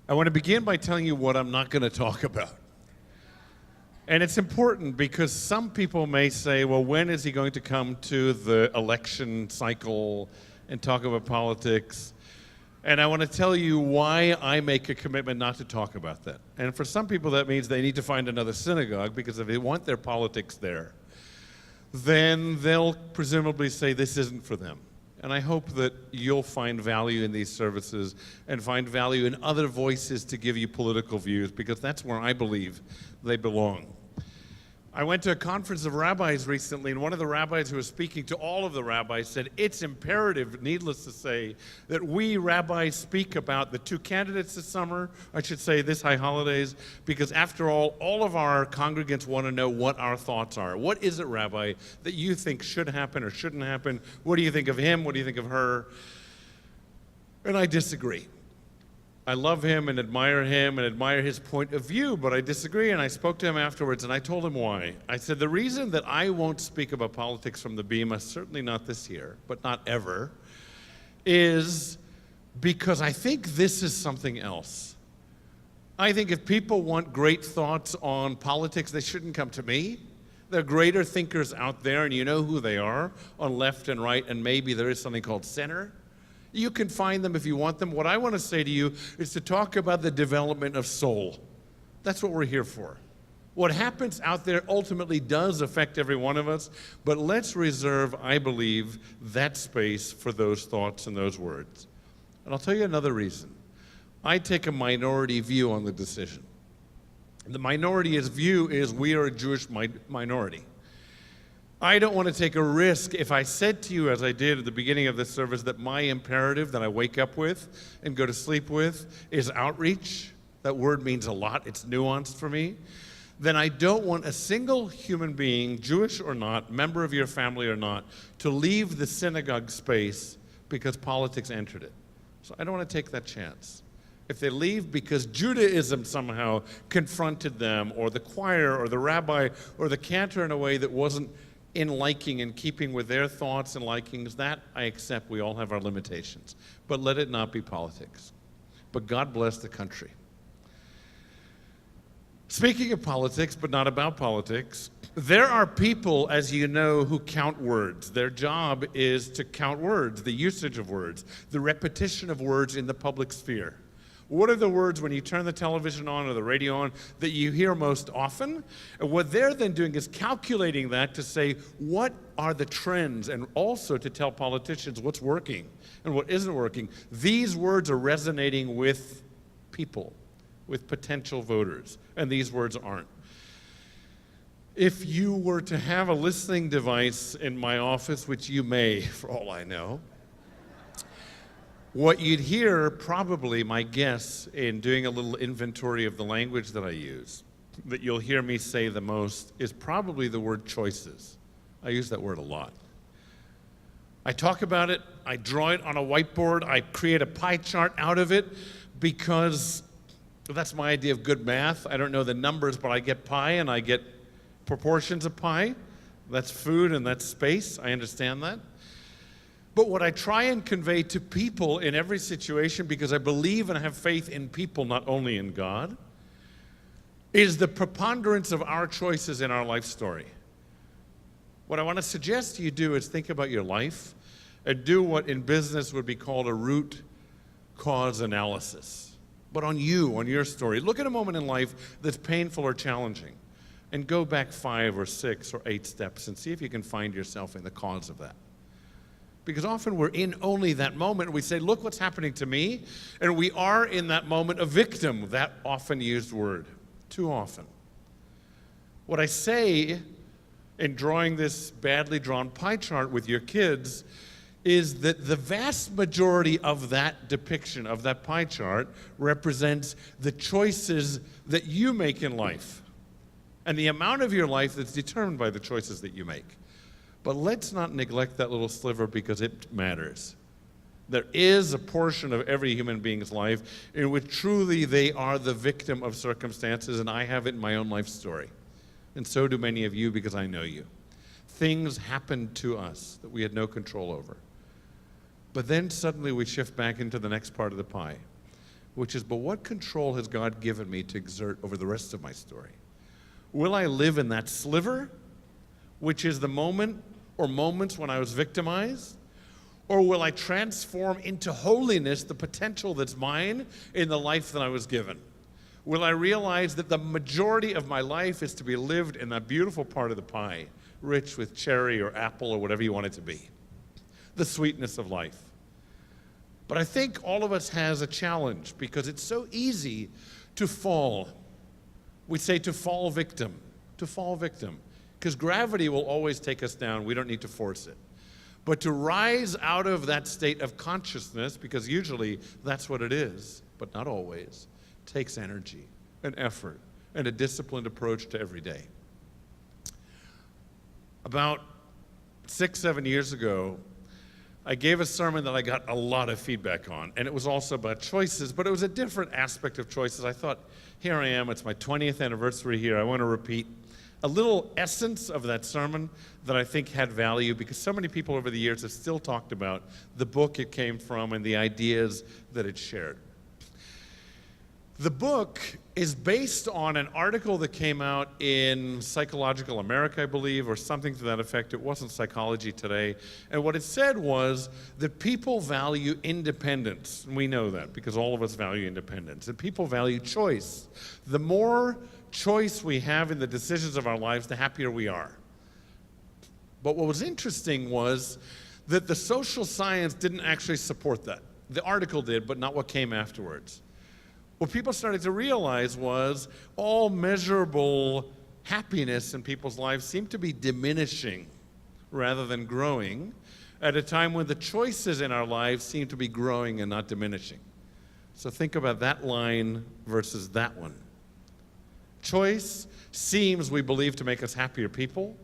I want to begin by telling you what I'm not going to talk about. And it's important because some people may say, well, when is he going to come to the election cycle and talk about politics? And I want to tell you why I make a commitment not to talk about that. And for some people, that means they need to find another synagogue, because if they want their politics there, then they'll presumably say this isn't for them. And I hope that you'll find value in these services and find value in other voices to give you political views, because that's where I believe they belong. I went to a conference of rabbis recently, and one of the rabbis who was speaking to all of the rabbis said, it's imperative, needless to say, that we rabbis speak about the two candidates this summer, I should say this high holidays, because after all of our congregants want to know what our thoughts are. What is it, Rabbi, that you think should happen or shouldn't happen? What do you think of him? What do you think of her? And I disagree. I love him and admire his point of view, but I disagree, and I spoke to him afterwards, and I told him why. I said, the reason that I won't speak about politics from the Bema, certainly not this year, but not ever, is because I think this is something else. I think if people want great thoughts on politics, they shouldn't come to me. There are greater thinkers out there, and you know who they are, on left and right, and maybe there is something called center. You can find them if you want them. What I want to say to you is to talk about the development of soul. That's what we're here for. What happens out there ultimately does affect every one of us, but let's reserve, I believe, that space for those thoughts and those words. And I'll tell you another reason. I take a minority view on the decision. The minority's view is we are a Jewish minority. I don't want to take a risk if I said to you, as I did at the beginning of this service, that my imperative that I wake up with and go to sleep with is outreach. That word means a lot. It's nuanced for me. Then I don't want a single human being, Jewish or not, member of your family or not, to leave the synagogue space because politics entered it. So I don't want to take that chance. If they leave because Judaism somehow confronted them, or the choir, or the rabbi, or the cantor in a way that wasn't in liking and keeping with their thoughts and likings, that I accept. We all have our limitations. But let it not be politics. But God bless the country. Speaking of politics, but not about politics, there are people, as you know, who count words. Their job is to count words, the usage of words, the repetition of words in the public sphere. What are the words when you turn the television on or the radio on that you hear most often? And what they're then doing is calculating that to say, what are the trends, and also to tell politicians what's working and what isn't working. These words are resonating with people, with potential voters, and these words aren't. If you were to have a listening device in my office, which you may, for all I know, what you'd hear, probably, my guess, in doing a little inventory of the language that I use, that you'll hear me say the most, is probably the word choices. I use that word a lot. I talk about it, I draw it on a whiteboard, I create a pie chart out of it, because that's my idea of good math. I don't know the numbers, but I get pie and I get proportions of pie. That's food and that's space, I understand that. But what I try and convey to people in every situation, because I believe and have faith in people, not only in God, is the preponderance of our choices in our life story. What I want to suggest you do is think about your life and do what in business would be called a root cause analysis. But on you, on your story. Look at a moment in life that's painful or challenging, and go back 5 or 6 or 8 steps and see if you can find yourself in the cause of that. Because often we're in only that moment, and we say, look what's happening to me, and we are in that moment a victim, that often used word, too often. What I say in drawing this badly drawn pie chart with your kids is that the vast majority of that depiction, of that pie chart, represents the choices that you make in life, and the amount of your life that's determined by the choices that you make. But let's not neglect that little sliver, because it matters. There is a portion of every human being's life in which truly they are the victim of circumstances, and I have it in my own life story. And so do many of you, because I know you. Things happened to us that we had no control over. But then suddenly we shift back into the next part of the pie. which is, but what control has God given me to exert over the rest of my story? Will I live in that sliver, which is the moment or moments when I was victimized? Or will I transform into holiness the potential that's mine in the life that I was given? Will I realize that the majority of my life is to be lived in that beautiful part of the pie, rich with cherry or apple or whatever you want it to be, the sweetness of life? But I think all of us has a challenge because it's so easy to fall. We say to fall victim, because gravity will always take us down. We don't need to force it. But to rise out of that state of consciousness, because usually that's what it is, but not always, takes energy and effort and a disciplined approach to every day. About 6-7 years ago, I gave a sermon that I got a lot of feedback on, and it was also about choices, but it was a different aspect of choices. I thought, here I am, it's my 20th anniversary here, I want to repeat a little essence of that sermon that I think had value, because so many people over the years have still talked about the book it came from and the ideas that it shared. The book is based on an article that came out in Psychological America, I believe, or something to that effect. It wasn't Psychology Today. And what it said was that people value independence. And we know that because all of us value independence. And people value choice. The more choice we have in the decisions of our lives, the happier we are. But what was interesting was that the social science didn't actually support that. The article did, but not what came afterwards. What people started to realize was all measurable happiness in people's lives seemed to be diminishing rather than growing at a time when the choices in our lives seem to be growing and not diminishing. So think about that line versus that one. Choice seems, we believe, to make us happier people.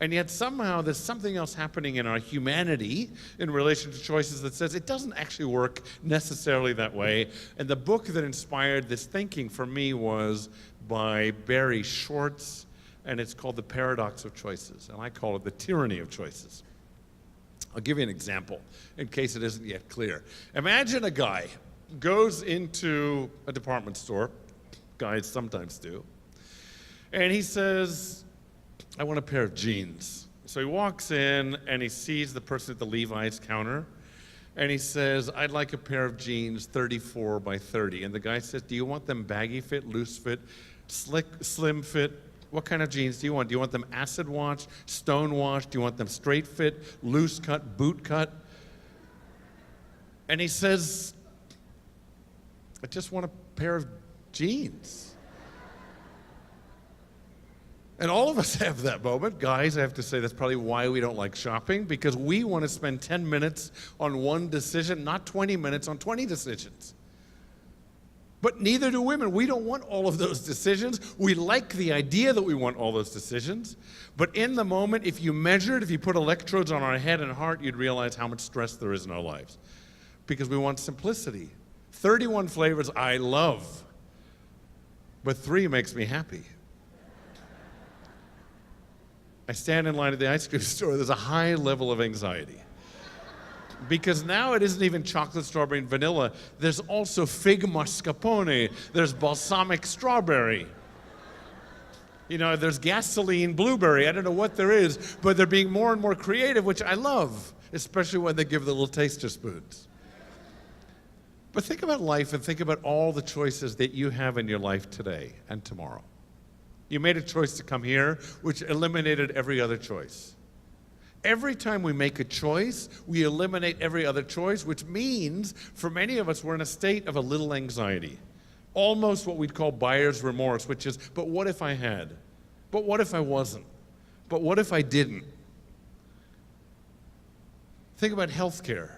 And yet somehow there's something else happening in our humanity in relation to choices that says it doesn't actually work necessarily that way. And the book that inspired this thinking for me was by Barry Schwartz, and it's called The Paradox of Choices. And I call it The Tyranny of Choices. I'll give you an example in case it isn't yet clear. Imagine a guy goes into a department store, guys sometimes do, and he says, I want a pair of jeans. So he walks in and he sees the person at the Levi's counter and he says, I'd like a pair of jeans 34 by 30. And the guy says, do you want them baggy fit, loose fit, slim fit? What kind of jeans do you want? Do you want them acid wash, stone wash? Do you want them straight fit, loose cut, boot cut? And he says, I just want a pair of jeans. And all of us have that moment. Guys, I have to say that's probably why we don't like shopping, because we want to spend 10 minutes on one decision, not 20 minutes on 20 decisions. But neither do women. We don't want all of those decisions. We like the idea that we want all those decisions. But in the moment, if you measured, if you put electrodes on our head and heart, you'd realize how much stress there is in our lives. Because we want simplicity. 31 flavors I love, but 3 makes me happy. I stand in line at the ice cream store, there's a high level of anxiety. Because now it isn't even chocolate, strawberry, and vanilla. There's also fig mascarpone. There's balsamic strawberry. You know, there's gasoline blueberry. I don't know what there is, but they're being more and more creative, which I love, especially when they give the little taster spoons. But think about life and think about all the choices that you have in your life today and tomorrow. You made a choice to come here, which eliminated every other choice. Every time we make a choice, we eliminate every other choice, which means for many of us, we're in a state of a little anxiety. Almost what we'd call buyer's remorse, which is, but what if I had? But what if I wasn't? But what if I didn't? Think about healthcare.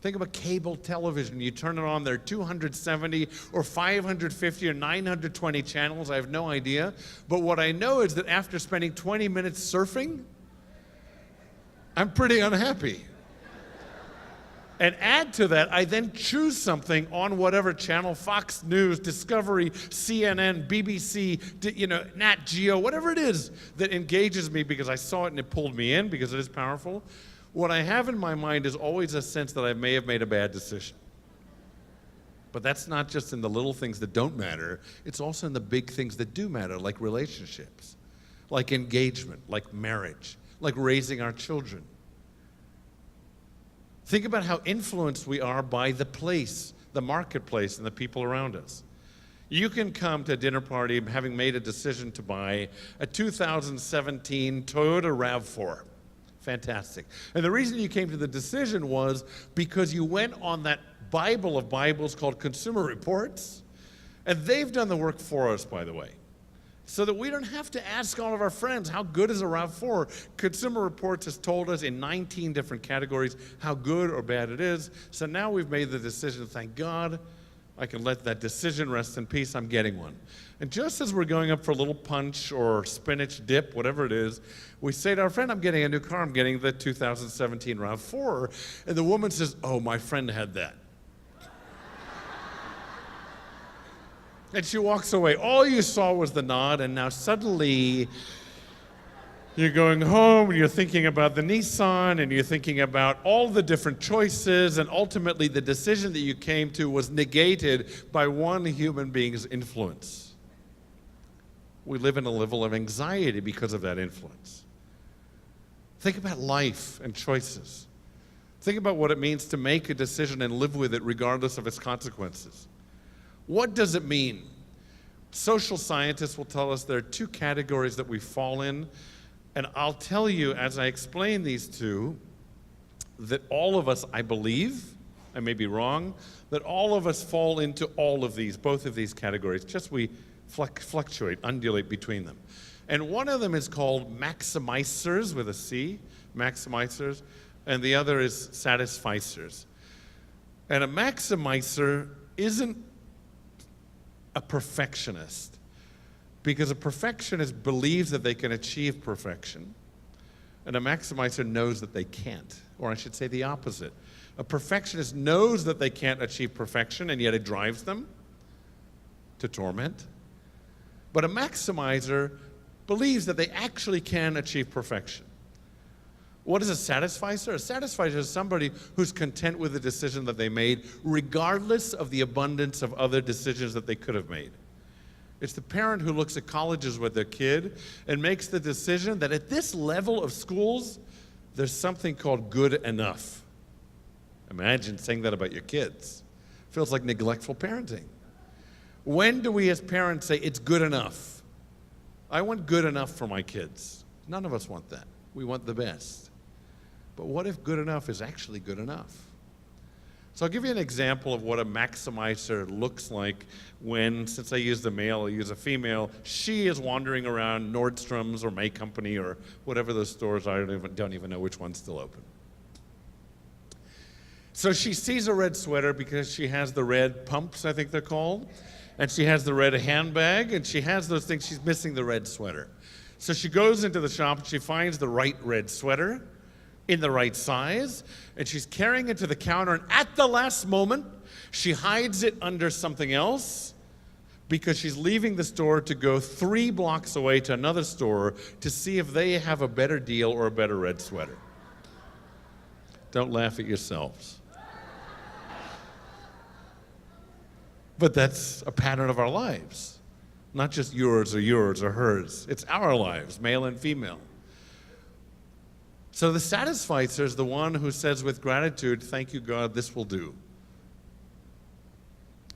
Think about cable television. You turn it on, there are 270 or 550 or 920 channels. I have no idea. But what I know is that after spending 20 minutes surfing, I'm pretty unhappy. And add to that, I then choose something on whatever channel, Fox News, Discovery, CNN, BBC, Nat Geo, whatever it is that engages me because I saw it and it pulled me in because it is powerful. What I have in my mind is always a sense that I may have made a bad decision. But that's not just in the little things that don't matter. It's also in the big things that do matter, like relationships, like engagement, like marriage, like raising our children. Think about how influenced we are by the place, the marketplace, and the people around us. You can come to a dinner party having made a decision to buy a 2017 Toyota RAV4. Fantastic. And the reason you came to the decision was because you went on that Bible of Bibles called Consumer Reports, and they've done the work for us, by the way, so that we don't have to ask all of our friends, how good is a RAV4? Consumer Reports has told us in 19 different categories how good or bad it is. So now we've made the decision, thank God, I can let that decision rest in peace, I'm getting one. And just as we're going up for a little punch or spinach dip, whatever it is, we say to our friend, I'm getting a new car, I'm getting the 2017 RAV4. And the woman says, oh, my friend had that. And she walks away. All you saw was the nod, and now suddenly you're going home and you're thinking about the Nissan and you're thinking about all the different choices, and ultimately the decision that you came to was negated by one human being's influence. We live in a level of anxiety because of that influence. Think about life and choices. Think about what it means to make a decision and live with it regardless of its consequences. What does it mean? Social scientists will tell us there are two categories that we fall in, and I'll tell you as I explain these two that all of us, I believe, I may be wrong, that all of us fall into all of these, both of these categories, just we fluctuate, undulate between them. And one of them is called maximizers with a C, maximizers, and the other is satisficers. And a maximizer isn't a perfectionist, because a perfectionist believes that they can achieve perfection, and a maximizer knows that they can't, or I should say the opposite. A perfectionist knows that they can't achieve perfection, and yet it drives them to torment. But a maximizer believes that they actually can achieve perfection. What is a satisficer? A satisficer is somebody who's content with the decision that they made, regardless of the abundance of other decisions that they could have made. It's the parent who looks at colleges with their kid and makes the decision that at this level of schools, there's something called good enough. Imagine saying that about your kids. Feels like neglectful parenting. When do we as parents say it's good enough? I want good enough for my kids. None of us want that. We want the best. But what if good enough is actually good enough? So I'll give you an example of what a maximizer looks like when, since I use the male, I use a female, she is wandering around Nordstrom's or May Company or whatever those stores are. I don't even know which one's still open. So she sees a red sweater because she has the red pumps, I think they're called, and she has the red handbag, and she has those things. She's missing the red sweater. So she goes into the shop and she finds the right red sweater in the right size, and she's carrying it to the counter, and at the last moment, she hides it under something else because she's leaving the store to go 3 blocks away to another store to see if they have a better deal or a better red sweater. Don't laugh at yourselves. But that's a pattern of our lives. Not just yours or hers. It's our lives, male and female. So the satisficer is the one who says with gratitude, thank you, God, this will do.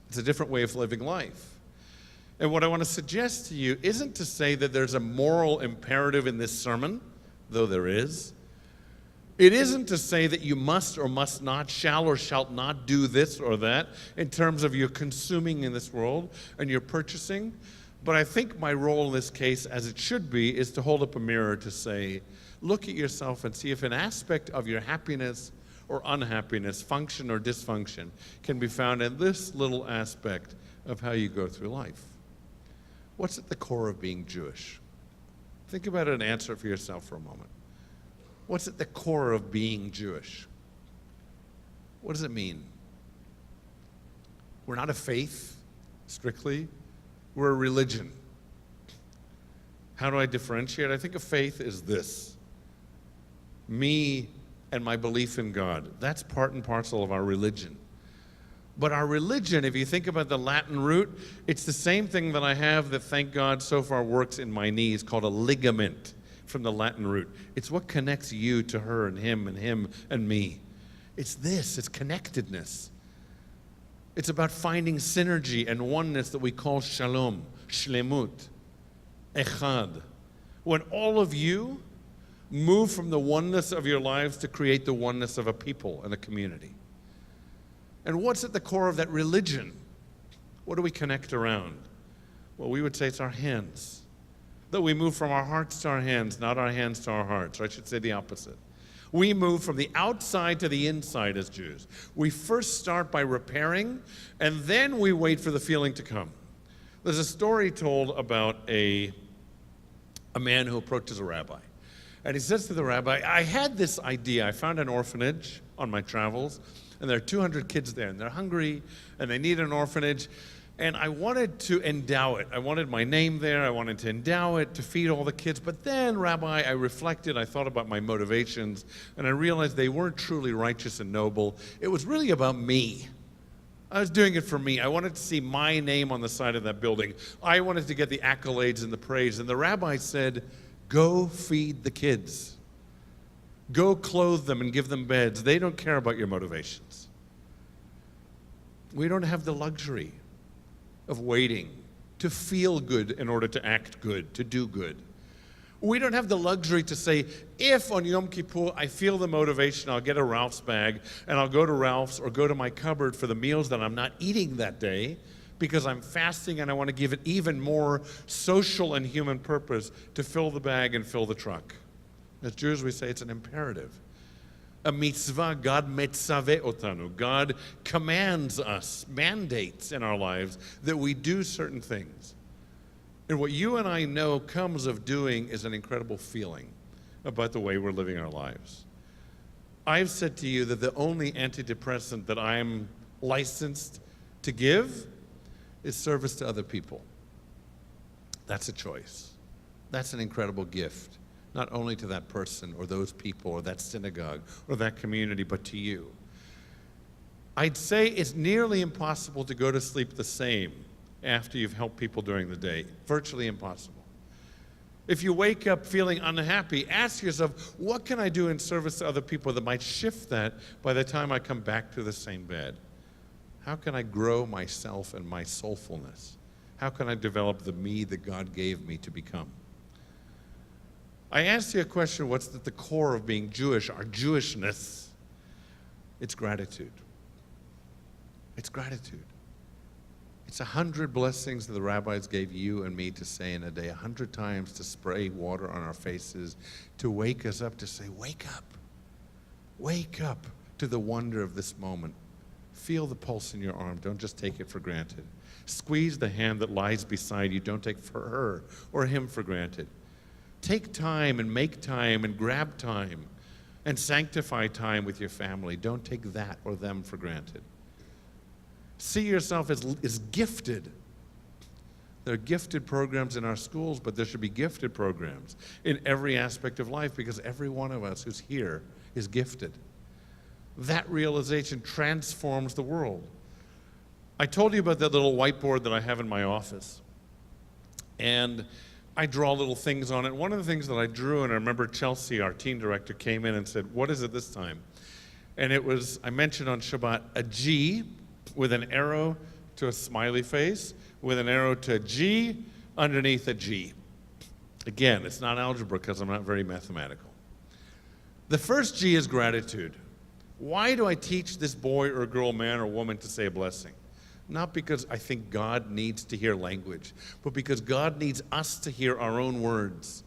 It's a different way of living life. And what I want to suggest to you isn't to say that there's a moral imperative in this sermon, though there is. It isn't to say that you must or must not, shall or shall not do this or that in terms of your consuming in this world and your purchasing. But I think my role in this case, as it should be, is to hold up a mirror to say, look at yourself and see if an aspect of your happiness or unhappiness, function or dysfunction, can be found in this little aspect of how you go through life. What's at the core of being Jewish? Think about it and answer it for yourself for a moment. What's at the core of being Jewish? What does it mean? We're not a faith, strictly. We're a religion. How do I differentiate? I think a faith is this. Me and my belief in God. That's part and parcel of our religion. But our religion, if you think about the Latin root, it's the same thing that I have that, thank God, so far works in my knees, called a ligament from the Latin root. It's what connects you to her and him and me. It's this, it's connectedness. It's about finding synergy and oneness that we call shalom, shlemut, echad. When all of you move from the oneness of your lives to create the oneness of a people and a community. And what's at the core of that religion? What do we connect around? Well, we would say it's our hands. That we move from our hearts to our hands, not our hands to our hearts, or I should say the opposite. We move from the outside to the inside as Jews. We first start by repairing, and then we wait for the feeling to come. There's a story told about a man who approaches a rabbi. And he says to the rabbi, I had this idea. I found an orphanage on my travels, and there are 200 kids there, and they're hungry, and they need an orphanage, and I wanted to endow it. I wanted my name there. I wanted to endow it, to feed all the kids. But then, Rabbi, I reflected, I thought about my motivations, and I realized they weren't truly righteous and noble. It was really about me. I was doing it for me. I wanted to see my name on the side of that building. I wanted to get the accolades and the praise. And the rabbi said, go feed the kids. Go clothe them and give them beds. They don't care about your motivations. We don't have the luxury of waiting to feel good in order to act good, to do good. We don't have the luxury to say, if on Yom Kippur I feel the motivation, I'll get a Ralph's bag and I'll go to Ralph's or go to my cupboard for the meals that I'm not eating that day because I'm fasting and I want to give it even more social and human purpose to fill the bag and fill the truck. As Jews, we say it's an imperative. A mitzvah, God metzaveh otanu. God commands us, mandates in our lives that we do certain things. And what you and I know comes of doing is an incredible feeling about the way we're living our lives. I've said to you that the only antidepressant that I'm licensed to give is service to other people. That's a choice. That's an incredible gift. Not only to that person or those people or that synagogue or that community, but to you. I'd say it's nearly impossible to go to sleep the same after you've helped people during the day. Virtually impossible. If you wake up feeling unhappy, ask yourself, what can I do in service to other people that might shift that by the time I come back to the same bed? How can I grow myself and my soulfulness? How can I develop the me that God gave me to become? I asked you a question, what's at the core of being Jewish, our Jewishness? It's gratitude. It's gratitude. It's 100 blessings that the rabbis gave you and me to say in a day, 100 times to spray water on our faces, to wake us up, to say, wake up to the wonder of this moment. Feel the pulse in your arm, don't just take it for granted. Squeeze the hand that lies beside you, don't take for her or him for granted. Take time and make time and grab time and sanctify time with your family. Don't take that or them for granted. See yourself as gifted. There are gifted programs in our schools, but there should be gifted programs in every aspect of life because every one of us who's here is gifted. That realization transforms the world. I told you about that little whiteboard that I have in my office. And I draw little things on it. One of the things that I drew, and I remember Chelsea, our teen director, came in and said, what is it this time? And it was, I mentioned on Shabbat, a G with an arrow to a smiley face, with an arrow to a G underneath a G. Again, it's not algebra because I'm not very mathematical. The first G is gratitude. Why do I teach this boy or girl, man or woman to say a blessing? Not because I think God needs to hear language, but because God needs us to hear our own words.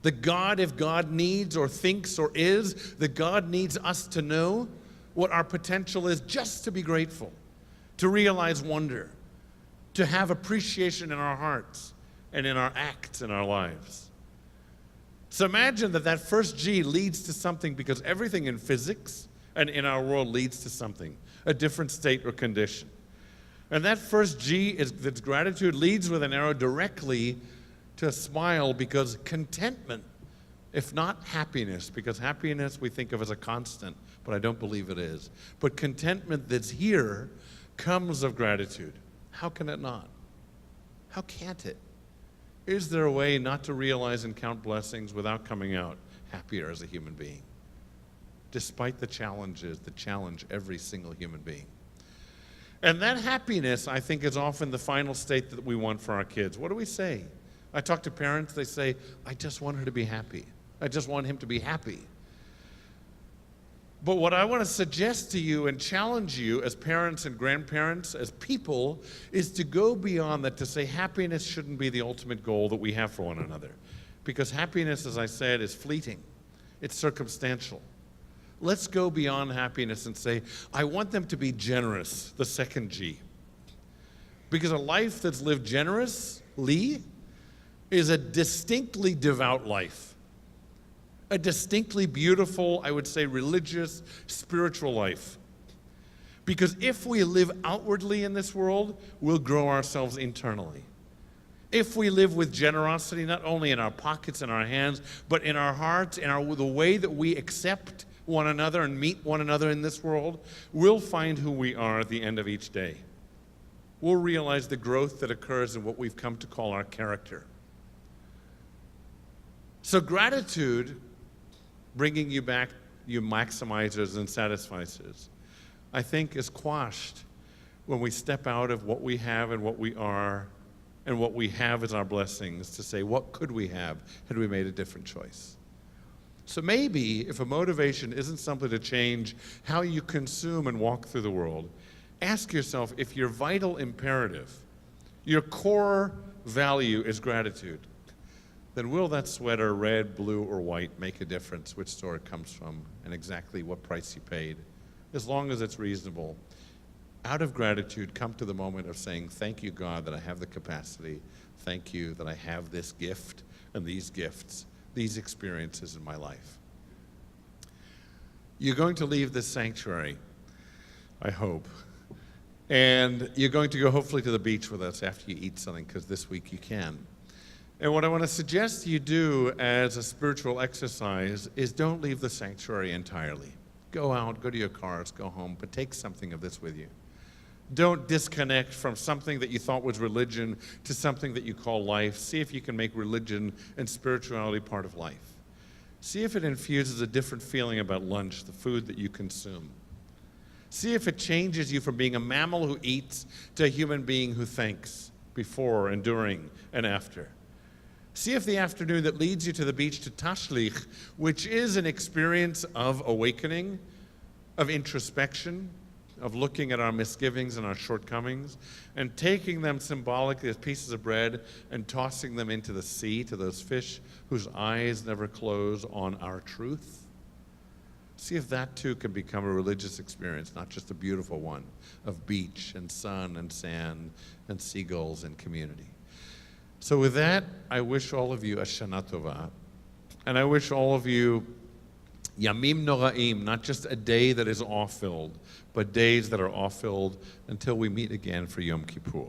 That God, if God needs or thinks or is, that God needs us to know what our potential is just to be grateful, to realize wonder, to have appreciation in our hearts and in our acts in our lives. So imagine that first G leads to something because everything in physics and in our world leads to something, a different state or condition. And that first G, that's gratitude, leads with an arrow directly to a smile because contentment, if not happiness, because happiness we think of as a constant, but I don't believe it is. But contentment that's here comes of gratitude. How can it not? How can't it? Is there a way not to realize and count blessings without coming out happier as a human being? Despite the challenges that challenge every single human being. And that happiness, I think, is often the final state that we want for our kids. What do we say? I talk to parents, they say, I just want her to be happy. I just want him to be happy. But what I want to suggest to you and challenge you as parents and grandparents, as people, is to go beyond that, to say happiness shouldn't be the ultimate goal that we have for one another. Because happiness, as I said, is fleeting. It's circumstantial. Let's go beyond happiness and say, I want them to be generous, the second G. Because a life that's lived generously is a distinctly devout life. A distinctly beautiful, I would say, religious, spiritual life. Because if we live outwardly in this world, we'll grow ourselves internally. If we live with generosity, not only in our pockets and our hands, but in our hearts, in the way that we accept one another and meet one another in this world, we'll find who we are at the end of each day. We'll realize the growth that occurs in what we've come to call our character. So gratitude, bringing you back, you maximizers and satisficers, I think is quashed when we step out of what we have and what we are and what we have as our blessings to say, what could we have had we made a different choice? So maybe if a motivation isn't something to change how you consume and walk through the world, ask yourself if your vital imperative, your core value is gratitude, then will that sweater, red, blue, or white, make a difference which store it comes from and exactly what price you paid? As long as it's reasonable. Out of gratitude, come to the moment of saying, thank you, God, that I have the capacity. Thank you that I have this gift and these gifts, these experiences in my life. You're going to leave this sanctuary, I hope. And you're going to go hopefully to the beach with us after you eat something, because this week you can. And what I want to suggest you do as a spiritual exercise is don't leave the sanctuary entirely. Go out, go to your cars, go home, but take something of this with you. Don't disconnect from something that you thought was religion to something that you call life. See if you can make religion and spirituality part of life. See if it infuses a different feeling about lunch, the food that you consume. See if it changes you from being a mammal who eats to a human being who thinks before and during and after. See if the afternoon that leads you to the beach to Tashlich, which is an experience of awakening, of introspection, of looking at our misgivings and our shortcomings, and taking them symbolically as pieces of bread and tossing them into the sea to those fish whose eyes never close on our truth. See if that too can become a religious experience, not just a beautiful one of beach and sun and sand and seagulls and community. So with that, I wish all of you a Shana Tova, and I wish all of you Yamim Noraim, not just a day that is awe-filled, but days that are awe-filled until we meet again for Yom Kippur.